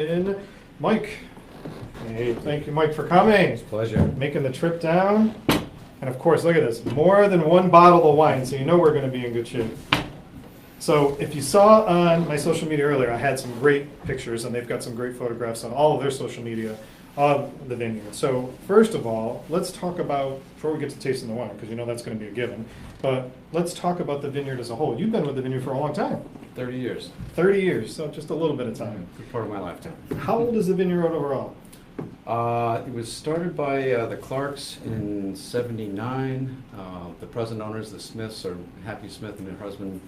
in Mike. Hey, thank you, Mike, for coming. It's a pleasure. Making the trip down. And of course, look at this, more than one bottle of wine, so you know we're going to be in good shape. So if you saw on my social media earlier, I had some great pictures, and they've got some great photographs on all of their social media of the vineyard. So first of all, let's talk about, before we get to tasting the wine, because you know that's going to be a given, but let's talk about the vineyard as a whole. You've been with the vineyard for a long time. 30 years. 30 years, so just a little bit of time. Good part of my lifetime. How old is the vineyard overall? It was started by the Clarks in '79. The present owners, the Smiths, or Happy Smith and her husband,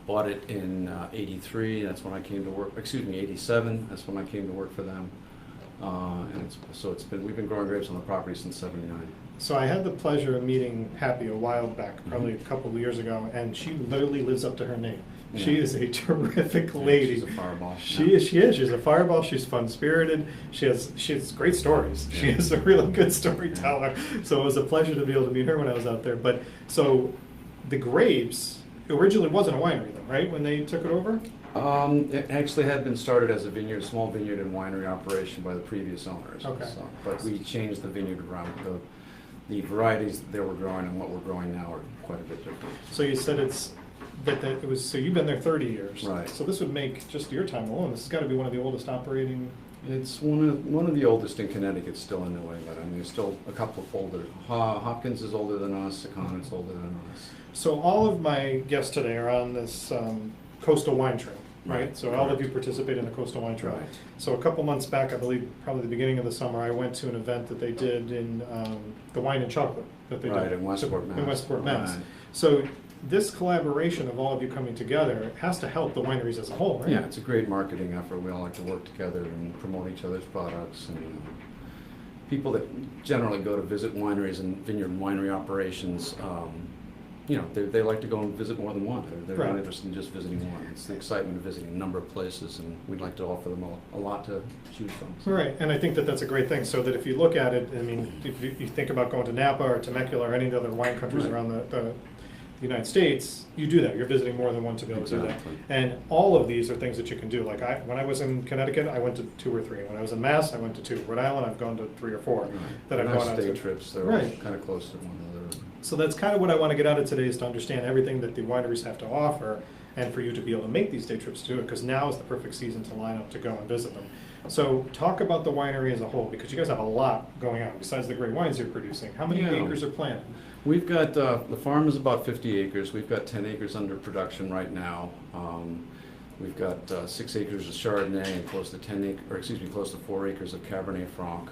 bought it in '83. That's when I came to work. Excuse me, '87. That's when I came to work for them. We've been growing grapes on the property since '79. So I had the pleasure of meeting Happy a while back, probably a couple of years ago, and she literally lives up to her name. Yeah. She is a terrific lady. She's a fireball. She is. She's a fireball. She's fun-spirited. She has great stories. Yeah. She is a really good storyteller. So it was a pleasure to be able to meet her when I was out there. But so the grapes originally wasn't a winery, though, right? When they took it over. It actually had been started as a vineyard, small vineyard and winery operation by the previous owners. Okay. But we changed the vineyard around. The varieties that they were growing and what we're growing now are quite a bit different. So you said it was. So you've been there 30 years. Right. So this would make just your time alone. This has got to be one of the oldest operating. It's one of the oldest in Connecticut, still in New England. I mean, there's still a couple of older. Hopkins is older than us. Seconet's older than us. So all of my guests today are on this coastal wine trail, right? Right. So all of you participate in the coastal wine trail. Right. So a couple months back, I believe, probably the beginning of the summer, I went to an event that they did in the Wine and Chocolate that they Right, did in Westport, Mass. In Westport, Mass. Right. So this collaboration of all of you coming together has to help the wineries as a whole, right? Yeah, it's a great marketing effort. We all like to work together and promote each other's products. And people that generally go to visit wineries and vineyard and winery operations, they like to go and visit more than one. They're Right. not interested in just visiting one. It's the excitement of visiting a number of places, and we'd like to offer them a lot to choose from. Right, and I think that that's a great thing, so that if you look at it, I mean, if you think about going to Napa or Temecula or any of the other wine countries Right. around the United States, you do that. You're visiting more than one to be able to do that. Exactly. And all of these are things that you can do. Like when I was in Connecticut, I went to 2 or 3. When I was in Mass, I went to 2. Rhode Island, I've gone to 3 or 4 that I've Nice gone out day to. trips. They're Right. all kind of close to one another. So that's kind of what I want to get out of today, is to understand everything that the wineries have to offer, and for you to be able to make these day trips to do it, because now is the perfect season to line up to go and visit them. So talk about the winery as a whole, because you guys have a lot going on besides the great wines you're producing. How many Yeah. acres are planted? We've got, the farm is about 50 acres. We've got 10 acres under production right now. We've got 6 acres of Chardonnay and close to 4 acres of Cabernet Franc.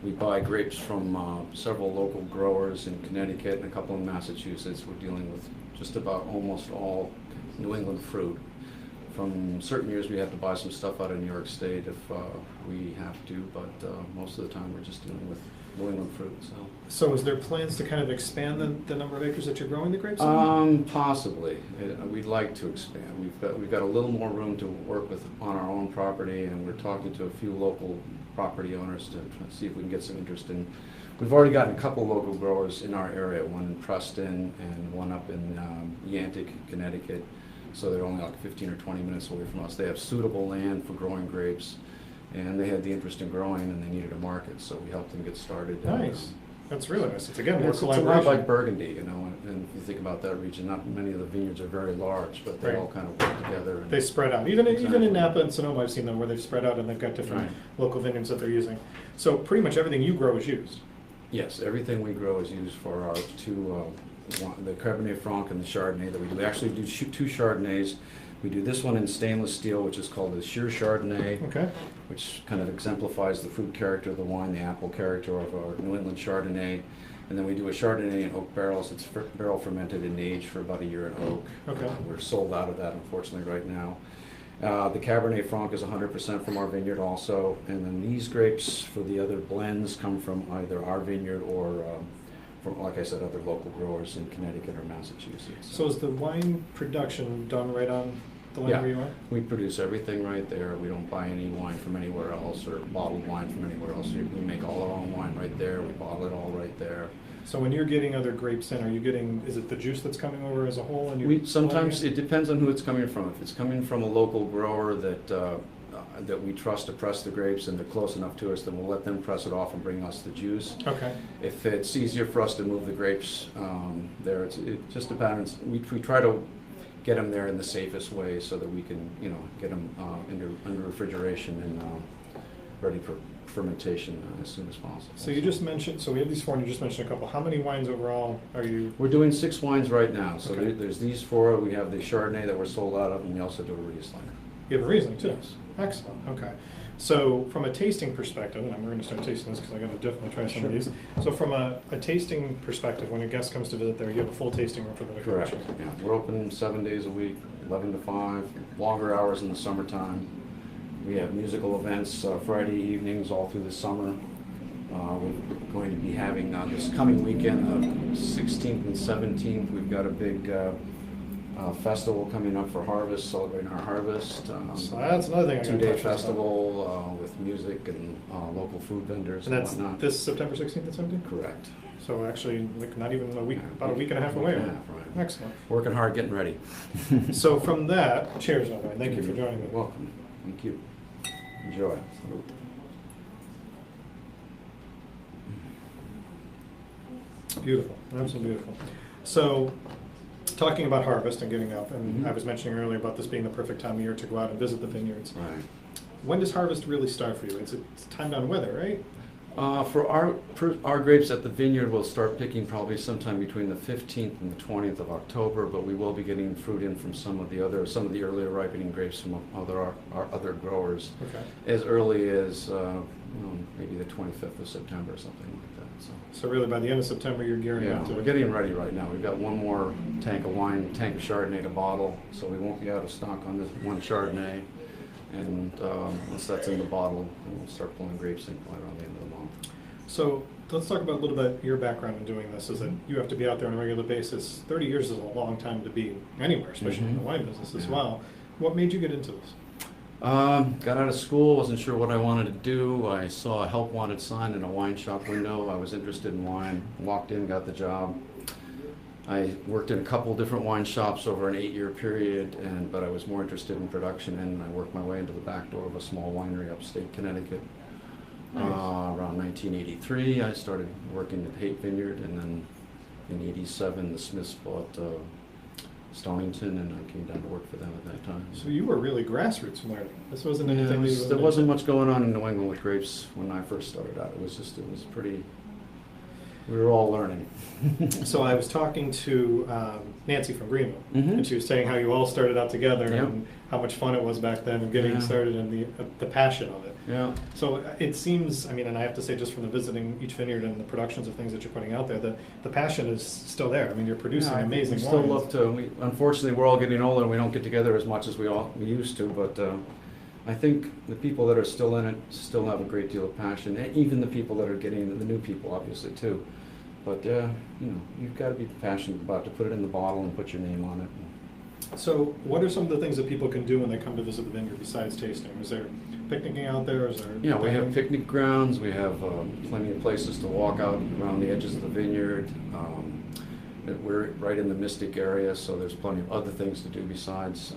We buy grapes from several local growers in Connecticut and a couple in Massachusetts. We're dealing with just about almost all New England fruit. From certain years, we have to buy some stuff out of New York State if we have to, but most of the time we're just dealing with New England fruit. So is there plans to kind of expand the number of acres that you're growing the grapes on? Possibly. We'd like to expand. We've got a little more room to work with on our own property, and we're talking to a few local property owners to see if we can get some interest in. We've already gotten a couple local growers in our area, one in Preston and one up in Yantic, Connecticut. So they're only like 15 or 20 minutes away from us. They have suitable land for growing grapes, and they had the interest in growing, and they needed a market, so we helped them get started. Nice. That's really nice. It's again more It's a collaboration. lot like Burgundy, and if you think about that region, not many of the vineyards are very large, but they Right. all kind of work together. And They spread out. Even Exactly. in Napa and Sonoma, I've seen them where they've spread out and they've got different Right. local vineyards that they're using. So pretty much everything you grow is used. Yes, everything we grow is used for our the Cabernet Franc and the Chardonnay that we do. We actually do 2 Chardonnays. We do this one in stainless steel, which is called the Sheer Chardonnay, Okay. which kind of exemplifies the fruit character of the wine, the apple character of our New England Chardonnay. And then we do a Chardonnay in oak barrels. It's barrel fermented and aged for about a year in oak. Okay. We're sold out of that, unfortunately, right now. The Cabernet Franc is 100% from our vineyard also. And then these grapes for the other blends come from either our vineyard or from, like I said, other local growers in Connecticut or Massachusetts. So is the wine production done right on the land Yeah. where you are? We produce everything right there. We don't buy any wine from anywhere else or bottled wine from anywhere else. We make all our own wine right there. We bottle it all right there. So when you're getting other grapes in, are you getting, is it the juice that's coming over as a whole? And Sometimes it depends on who it's coming from. If it's coming from a local grower that that we trust to press the grapes and they're close enough to us, then we'll let them press it off and bring us the juice. Okay. If it's easier for us to move the grapes there, it just depends. We try to get them there in the safest way so that we can, get them under refrigeration and ready for fermentation as soon as possible. So you just mentioned, so we have these four, and you just mentioned a couple. How many wines overall are you? We're doing 6 wines right now. So Okay. there's these 4. We have the Chardonnay that we're sold out of, and we also do a Riesling. You have a Riesling too? Yes. Excellent, okay. So from a tasting perspective, and I'm going to start tasting this because I'm going to definitely try some of these. So from a tasting perspective, when a guest comes to visit there, you have a full tasting room for the liquor. Correct. Yeah. We're open 7 days a week, 11 to 5, longer hours in the summertime. We have musical events Friday evenings all through the summer. We're going to be having this coming weekend, the 16th and 17th, we've got a big festival coming up for harvest, celebrating our harvest. So that's another thing I got to 2-day touch on. festival with music and local food vendors And and that's whatnot. this September 16th and 17th? Correct. So actually, like not even a week, Yeah, about a week and a half away. week and a half, right. Excellent. Working hard, getting ready. So from that, cheers, by the way. Thank you for joining me. You're welcome. Thank you. Enjoy. Beautiful, absolutely beautiful. So, talking about harvest and getting up, and Mhm. I was mentioning earlier about this being the perfect time of year to go out and visit the vineyards. Right. When does harvest really start for you? It's timed on weather, right? For our grapes at the vineyard, we'll start picking probably sometime between the 15th and the 20th of October, but we will be getting fruit in from some of the earlier ripening grapes from our other growers Okay. as early as maybe the 25th of September or something like that. So really, by the end of September, you're gearing Yeah, up to we're getting ready right now. We've got one more tank of wine, tank of Chardonnay to bottle, so we won't be out of stock on this one Chardonnay. And once that's in the bottle, then we'll start pulling grapes in right around the end of the month. So let's talk about a little bit your background in doing this. Is that you have to be out there on a regular basis. 30 years is a long time to be anywhere, especially in the Mhm. wine business as Yeah. well. What made you get into this? Got out of school, wasn't sure what I wanted to do. I saw a help wanted sign in a wine shop window. I was interested in wine, walked in, got the job. I worked in a couple different wine shops over an 8-year period, but I was more interested in production, and I worked my way into the back door of a small winery upstate Connecticut. Nice. Around 1983, I started working at Haight Vineyard, and then in '87, the Smiths bought Stonington, and I came down to work for them at that time. So you were really grassroots learning. This wasn't Yeah, anything. there wasn't much going on in New England with grapes when I first started out. It was pretty, we were all learning. So I was talking to Nancy from Greenville, Mhm. and she was saying how you all started out together Yep. and how much fun it was back then and getting Yeah. started and the passion of it. Yeah. So it seems, I mean, and I have to say just from the visiting each vineyard and the productions of things that you're putting out there, the passion is still there. I mean, you're producing Yeah, I think amazing we still wines. love to. Unfortunately, we're all getting older, and we don't get together as much as we used to. But I think the people that are still in it still have a great deal of passion, and even the people that are getting the new people, obviously too. But you've got to be passionate about it, to put it in the bottle and put your name on it. So what are some of the things that people can do when they come to visit the vineyard besides tasting? Is there picnicking out there? Is there? Yeah, we have picnic grounds. We have plenty of places to walk out around the edges of the vineyard. We're right in the Mystic area, so there's plenty of other things to do besides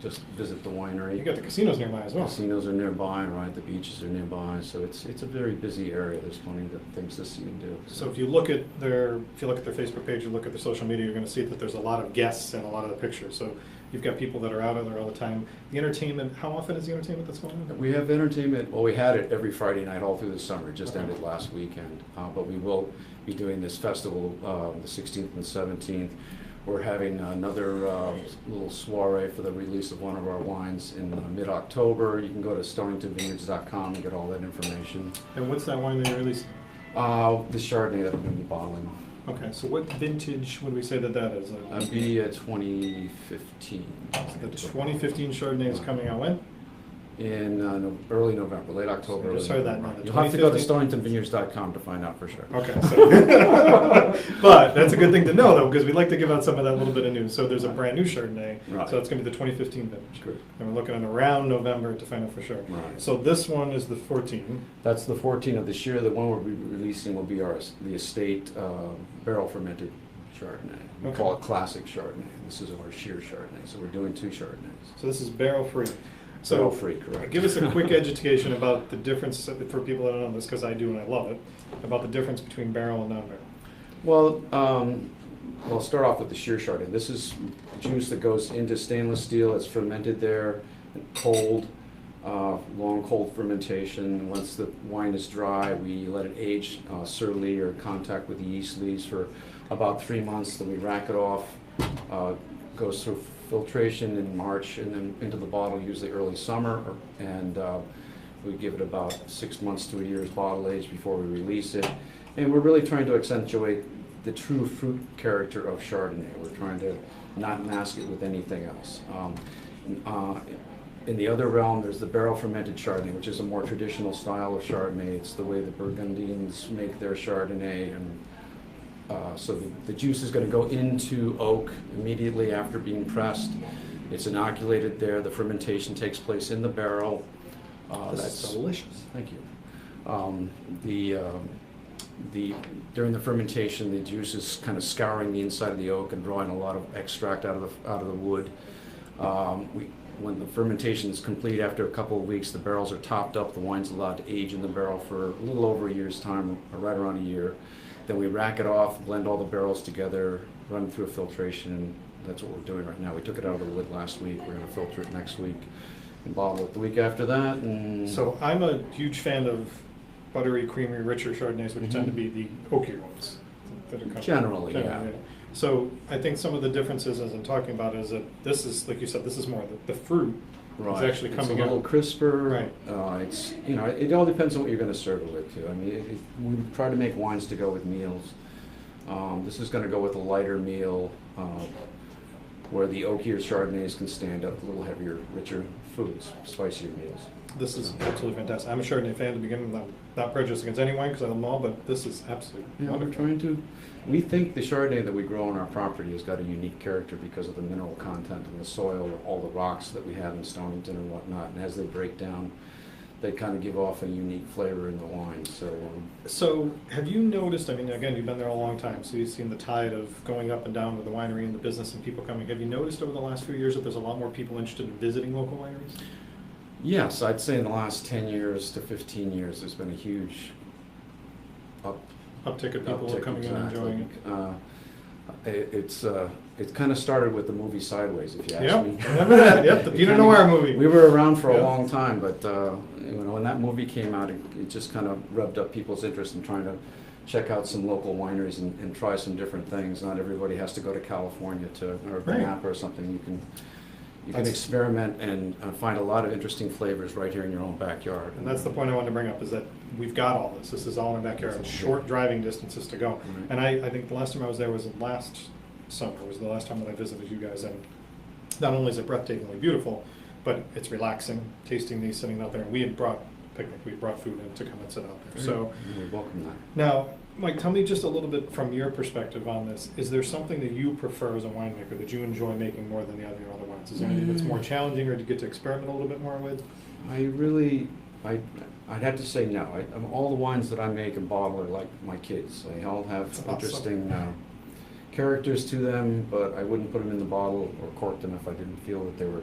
just visit the winery. You got the casinos nearby as well. Casinos are nearby, right? The beaches are nearby, so it's a very busy area. There's plenty of things to see and do. So if you look at their Facebook page, you look at their social media, you're going to see that there's a lot of guests and a lot of the pictures. So you've got people that are out there all the time. The entertainment, how often is the entertainment that's going on? We have entertainment. Well, we had it every Friday night all through the summer. It just Okay. ended last weekend, but we will be doing this festival the 16th and 17th. We're having another little soiree for the release of one of our wines in mid-October. You can go to stoningtonvineyards.com and get all that information. And what's that wine that you're releasing? The Chardonnay that I'm going to be bottling. Okay, so what vintage would we say that is? It'll be 2015. The 2015 Chardonnay is coming out when? In early November, late October. So just early heard that November. now, the You'll have to go to 2015 stoningtonvineyards.com to find out for sure. Okay, so but that's a good thing to know though, because we'd like to give out some of that little bit of news. So there's a brand new Chardonnay, Right. so it's going to be the 2015 vintage. Good. And we're looking at around November to find out for sure. Right. So this one is the 14. That's the 14 of this year. The one we'll be releasing will be the estate barrel fermented Chardonnay. We Okay. call it classic Chardonnay. This is our sheer Chardonnay, so we're doing 2 Chardonnays. So this is barrel free. So, Barrel free, correct. give us a quick education about the difference, for people that don't know this, because I do and I love it, about the difference between barrel and non-barrel. Well, I'll start off with the sheer Chardonnay. This is juice that goes into stainless steel. It's fermented there, cold, long cold fermentation. Once the wine is dry, we let it age sur lie or contact with the yeast leaves for about 3 months. Then we rack it off. Goes through filtration in March and then into the bottle usually early summer, and we give it about 6 months to a year's bottle age before we release it. And we're really trying to accentuate the true fruit character of Chardonnay. We're trying to not mask it with anything else. In the other realm, there's the barrel fermented Chardonnay, which is a more traditional style of Chardonnay. It's the way the Burgundians make their Chardonnay, and so the juice is going to go into oak immediately after being pressed. It's inoculated there. The fermentation takes place in the barrel. That's delicious. Thank you. During the fermentation, the juice is kind of scouring the inside of the oak and drawing a lot of extract out of the wood. When the fermentation is complete after a couple of weeks, the barrels are topped up. The wine's allowed to age in the barrel for a little over a year's time, or right around a year. Then we rack it off, blend all the barrels together, run through a filtration, and that's what we're doing right now. We took it out of the wood last week. We're going to filter it next week and bottle it the week after that. And So I'm a huge fan of buttery, creamy, richer Chardonnays, which tend to be the oakier ones that are coming. Generally, yeah. So I think some of the differences, as I'm talking about, is that this is, like you said, this is more the fruit is actually coming It's a little out. crisper. Right. It's, it all depends on what you're going to serve it with too. I mean, we try to make wines to go with meals. This is going to go with a lighter meal, where the oakier Chardonnays can stand up a little heavier, richer foods, spicier meals. This is absolutely fantastic. I'm a Chardonnay fan to begin with. I'm not prejudiced against any wine because I love them all, but this is absolutely Yeah, we're wonderful. trying to. We think the Chardonnay that we grow on our property has got a unique character because of the mineral content in the soil, all the rocks that we have in Stonington and whatnot. And as they break down, they kind of give off a unique flavor in the wine. So have you noticed, I mean, again, you've been there a long time, so you've seen the tide of going up and down with the winery and the business and people coming. Have you noticed over the last few years that there's a lot more people interested in visiting local wineries? Yes, I'd say in the last 10 years to 15 years, there's been a huge Uptick of people uptick, coming in and enjoying it. It kind of started with the movie Sideways, if you ask Yep, me. remember that? Yep, the Pinot Noir movie. We were around for a Yep. long time, but when that movie came out, it just kind of revved up people's interest in trying to check out some local wineries and try some different things. Not everybody has to go to California or Right. Napa or something. You can That's- experiment and find a lot of interesting flavors right here in your own backyard. And that's the point I wanted to bring up, is that we've got all this. This is all in our backyard, short driving distances to go. And I think the last time I was there was last summer, was the last time that I visited you guys. And not only is it breathtakingly beautiful, but it's relaxing, tasting these, sitting out there. And we had brought picnic, we brought food in to come and sit out there. So We welcome that. now, Mike, tell me just a little bit from your perspective on this. Is there something that you prefer as a winemaker that you enjoy making more than the other wines? Is there anything that's more challenging or do you get to experiment a little bit more with? I'd have to say no. All the wines that I make and bottle are like my kids. They all have That's awesome. interesting characters to them, but I wouldn't put them in the bottle or cork them if I didn't feel that they were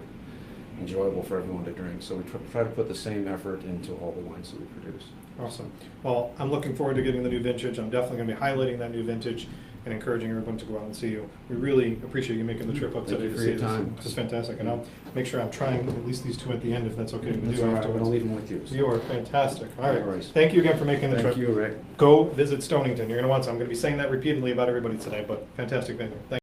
enjoyable for everyone to drink. So we try to put the same effort into all the wines that we produce. Awesome. Well, I'm looking forward to getting the new vintage. I'm definitely going to be highlighting that new vintage and encouraging everyone to go out and see you. We really appreciate you making the trip up Thank today you to for see your this. time. This is fantastic. And I'll make sure I'm trying at least these two at the end if that's okay with That's you all right. I'm going to afterwards. leave them with you. You are fantastic. All No right. worries. Thank you again for making the trip. Thank you, Rick. Go visit Stonington. You're going to want to. I'm going to be saying that repeatedly about everybody today, but fantastic venue. Thank